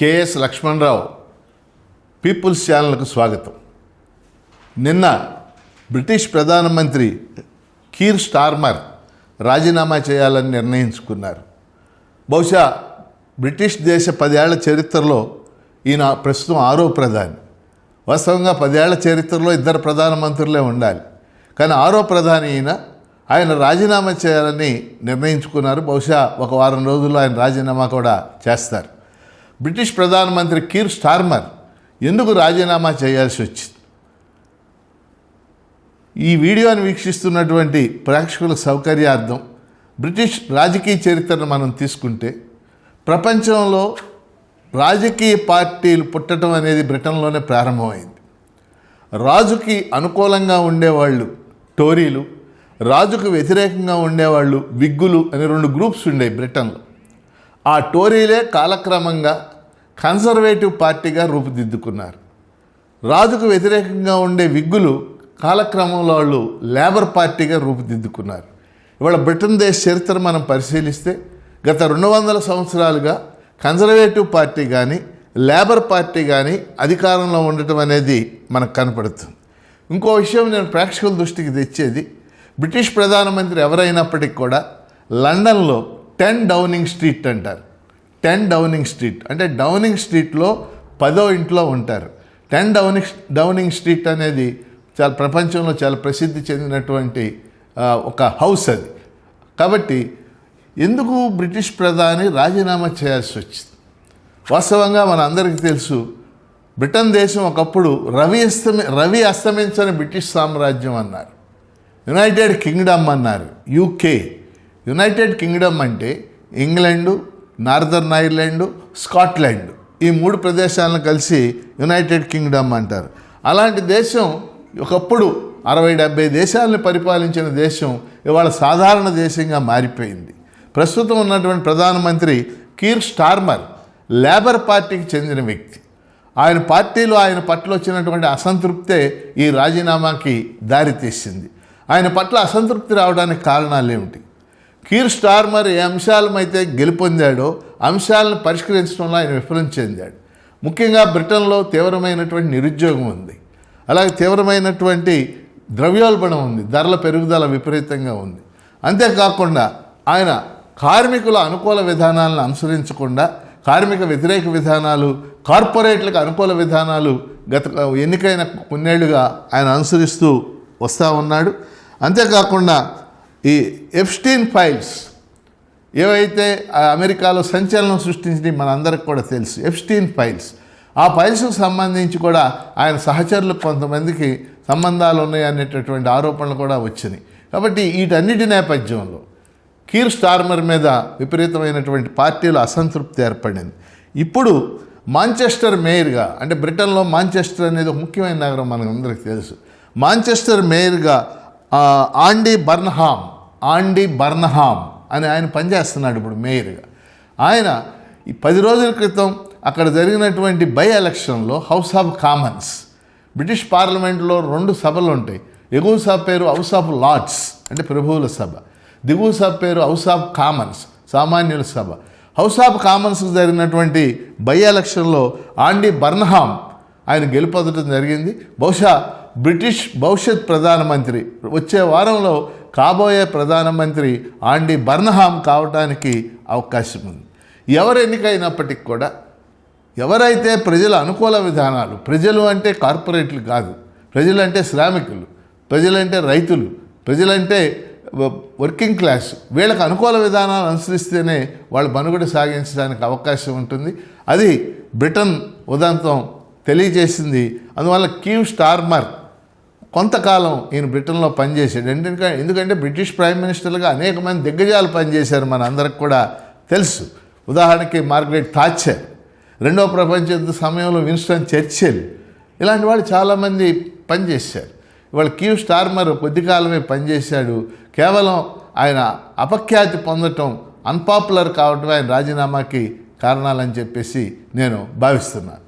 KS Lakshmanarao peoples ఛానల్కు స్వాగతం. నిన్న బ్రిటిష్ ప్రధానమంత్రి కీర్ స్టార్మర్ రాజీనామా చేయాలని నిర్ణయించుకున్నారు. బహుశా బ్రిటిష్ దేశ 10 ఏళ్ల చరిత్రలో ఈయన ప్రస్తుతం 6వ ప్రధాని. వాస్తవంగా 10 ఏళ్ల చరిత్రలో 2 ప్రధానమంత్రులే ఉండాలి, కానీ 6వ ప్రధాని ఆయన రాజీనామా చేయాలని నిర్ణయించుకున్నారు. బహుశా ఒక వారం రోజుల్లో ఆయన రాజీనామా కూడా చేస్తారు. బ్రిటిష్ ప్రధానమంత్రి కీర్ స్టార్మర్ ఎందుకు రాజీనామా చేయాల్సి వచ్చింది? ఈ వీడియోని వీక్షిస్తున్నటువంటి ప్రేక్షకుల సౌకర్యార్థం బ్రిటిష్ రాజకీయ చరిత్రను మనం తీసుకుంటే, ప్రపంచంలో రాజకీయ పార్టీలు పుట్టడం అనేది బ్రిటన్లోనే ప్రారంభమైంది. రాజుకి అనుకూలంగా ఉండేవాళ్ళు టోరీలు, రాజుకు వ్యతిరేకంగా ఉండేవాళ్ళు విగ్గులు అని 2 గ్రూప్స్ ఉండేవి బ్రిటన్లో. ఆ టోరీలే కాలక్రమంగా కన్సర్వేటివ్ పార్టీగా రూపుదిద్దుకున్నారు. రాజుకు వ్యతిరేకంగా ఉండే విగ్గులు కాలక్రమంలో వాళ్ళు లేబర్ పార్టీగా రూపుదిద్దుకున్నారు. ఇవాళ బ్రిటన్ దేశ చరిత్ర మనం పరిశీలిస్తే గత 200 సంవత్సరాలుగా కన్జర్వేటివ్ పార్టీ కానీ లేబర్ పార్టీ కానీ అధికారంలో ఉండటం అనేది మనకు కనపడుతుంది. ఇంకో విషయం నేను ప్రేక్షకుల దృష్టికి తెచ్చేది, బ్రిటిష్ ప్రధానమంత్రి ఎవరైనప్పటికీ కూడా లండన్లో 10 డౌనింగ్ స్ట్రీట్ అంటారు. 10 డౌనింగ్ స్ట్రీట్ అంటే డౌనింగ్ స్ట్రీట్లో 10వ ఇంట్లో ఉంటారు. 10 డౌనింగ్ స్ట్రీట్ అనేది చాలా ప్రపంచంలో చాలా ప్రసిద్ధి చెందినటువంటి ఒక హౌస్ అది. కాబట్టి ఎందుకు బ్రిటిష్ ప్రధాని రాజీనామా చేయాల్సి వచ్చింది? వాస్తవంగా మన అందరికీ తెలుసు, బ్రిటన్ దేశం ఒకప్పుడు రవి అస్తమించని బ్రిటిష్ సామ్రాజ్యం అన్నారు, యునైటెడ్ కింగ్డమ్ అన్నారు, యూకే. యునైటెడ్ కింగ్డమ్ అంటే ఇంగ్లాండు, నార్దర్న్ ఐర్లాండు, స్కాట్లాండ్, ఈ 3 ప్రదేశాలను కలిసి యునైటెడ్ కింగ్డమ్ అంటారు. అలాంటి దేశం ఒకప్పుడు 60-70 దేశాలను పరిపాలించిన దేశం ఇవాళ సాధారణ దేశంగా మారిపోయింది. ప్రస్తుతం ఉన్నటువంటి ప్రధానమంత్రి కీర్ స్టార్మర్ లేబర్ పార్టీకి చెందిన వ్యక్తి. ఆయన పార్టీలో ఆయన పట్ల వచ్చినటువంటి అసంతృప్తే ఈ రాజీనామాకి దారితీసింది. ఆయన పట్ల అసంతృప్తి రావడానికి కారణాలు ఏమిటి? కీర్ స్టార్మర్ ఏ అంశాలమైతే గెలుపొందాడో అంశాలను పరిష్కరించడంలో ఆయన విఫలం చెందాడు. ముఖ్యంగా బ్రిటన్లో తీవ్రమైనటువంటి నిరుద్యోగం ఉంది, అలాగే తీవ్రమైనటువంటి ద్రవ్యోల్బణం ఉంది, ధరల పెరుగుదల విపరీతంగా ఉంది. అంతేకాకుండా ఆయన కార్మికుల అనుకూల విధానాలను అనుసరించకుండా కార్మిక వ్యతిరేక విధానాలు, కార్పొరేట్లకు అనుకూల విధానాలు గత ఎన్నికైన కొన్నేళ్లుగా ఆయన అనుసరిస్తూ వస్తూ ఉన్నాడు. అంతేకాకుండా ఈ ఎప్స్టీన్ ఫైల్స్ ఏవైతే అమెరికాలో సంచలనం సృష్టించి మనందరికి కూడా తెలుసు, ఎప్స్టీన్ ఫైల్స్, ఆ ఫైల్స్కు సంబంధించి కూడా ఆయన సహచరులకు కొంతమందికి సంబంధాలు ఉన్నాయనేటటువంటి ఆరోపణలు కూడా వచ్చినాయి. కాబట్టి వీటన్నిటి నేపథ్యంలో కీర్ స్టార్మర్ మీద విపరీతమైనటువంటి పార్టీలో అసంతృప్తి ఏర్పడింది. ఇప్పుడు మాంచెస్టర్ మేయర్గా, అంటే బ్రిటన్లో మాంచెస్టర్ అనేది ఒక ముఖ్యమైన నగరం మనకందరికీ తెలుసు, మాంచెస్టర్ మేయర్గా ఆండీ బర్న్హామ్ అని ఆయన పనిచేస్తున్నాడు ఇప్పుడు మేయర్గా. ఆయన ఈ 10 రోజుల క్రితం అక్కడ జరిగినటువంటి బై ఎలక్షన్లో హౌస్ ఆఫ్ కామన్స్, బ్రిటిష్ పార్లమెంట్లో 2 సభలు ఉంటాయి. ఎగువ సభ పేరు హౌస్ ఆఫ్ లార్డ్స్ అంటే ప్రభువుల సభ, దిగువ సభ పేరు హౌస్ ఆఫ్ కామన్స్ సామాన్యుల సభ. హౌస్ ఆఫ్ కామన్స్కి జరిగినటువంటి బై ఎలక్షన్లో ఆండీ బర్న్హామ్ ఆయన గెలుపొందడం జరిగింది. బహుశా బ్రిటిష్ భవిష్యత్ ప్రధానమంత్రి వచ్చే వారంలో కాబోయే ప్రధానమంత్రి ఆండీ బర్న్హామ్ కావడానికి అవకాశం ఉంది. ఎవరు ఎన్నికైనప్పటికీ కూడా ఎవరైతే ప్రజల అనుకూల విధానాలు, ప్రజలు అంటే కార్పొరేట్లు కాదు, ప్రజలంటే శ్రామికులు, ప్రజలంటే రైతులు, ప్రజలంటే వర్కింగ్ క్లాస్, వీళ్ళకి అనుకూల విధానాలు అనుసరిస్తేనే వాళ్ళు మనుగడ సాగించడానికి అవకాశం ఉంటుంది. అది బ్రిటన్ ఉదంతం తెలియజేసింది. అందువల్ల కీర్ స్టార్మర్ కొంతకాలం ఈయన బ్రిటన్లో పనిచేశాడు. ఎందుకంటే బ్రిటిష్ ప్రైమ్ మినిస్టర్లుగా అనేక మంది దిగ్గజాలు పనిచేశారు, మన అందరికి కూడా తెలుసు. ఉదాహరణకి మార్గరెట్ థాచర్, 2వ ప్రపంచ యుద్ధ సమయంలో విన్స్టన్ చర్చిల్, ఇలాంటి వాళ్ళు చాలామంది పనిచేశారు. ఇవాళ కీర్ స్టార్మర్ కొద్ది కాలమే పనిచేశాడు. కేవలం ఆయన అపఖ్యాతి పొందటం, అన్పాపులర్ కావటం ఆయన రాజీనామాకి కారణాలని చెప్పేసి నేను భావిస్తున్నాను.